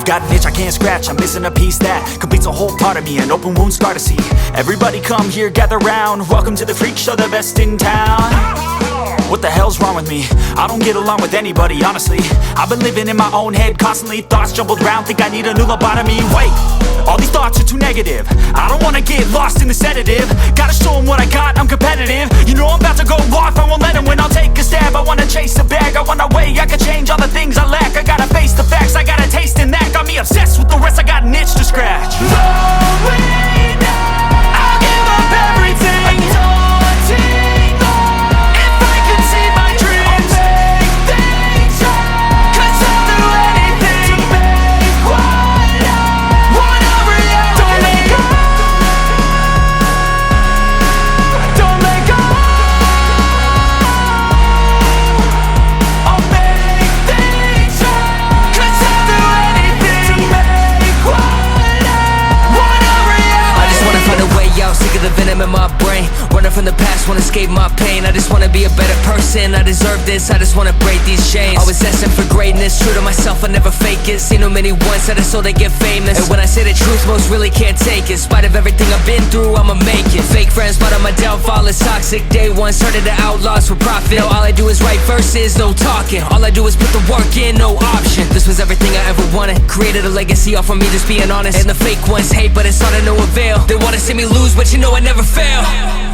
got an itch I can't scratch, I'm missing a piece that completes a whole part of me, an open wound scar to see. Everybody come here, gather round, welcome to the freak show, the best in town. What the hell's wrong with me? I don't get along with anybody, honestly. I've been living in my own head constantly, thoughts jumbled round, think I need a new lobotomy. Wait, all these thoughts are too negative, I don't wanna get lost in the sedative. Gotta show them what I got, I'm competitive. You know I'm about to go off, I won't let them win, I'll take a stab. I wanna chase a bag, I want a way I can change all the things I lack. I gotta face the facts, I got a taste in that. Got me obsessed with the rest, I got an itch to scratch. Going now, I'll give up everything. The venom in my brain, running from the past, wanna escape my pain. I just wanna be a better person, I deserve this, I just wanna break these chains. Always asking for greatness, true to myself, I never fake it. Seen too many once, that is so they get famous. And when I say the truth, most really can't take it. In spite of everything I've been through, I'ma make it. Fake friends, but on my downfall is toxic. Day one, started the outlaws for profit. Now all I do is write verses, no talking. All I do is put the work in, no option. This was everything I ever wanted, created a legacy off of me just being honest. And the fake ones hate, but it's all to no avail. They wanna see me lose, but you know I never fail.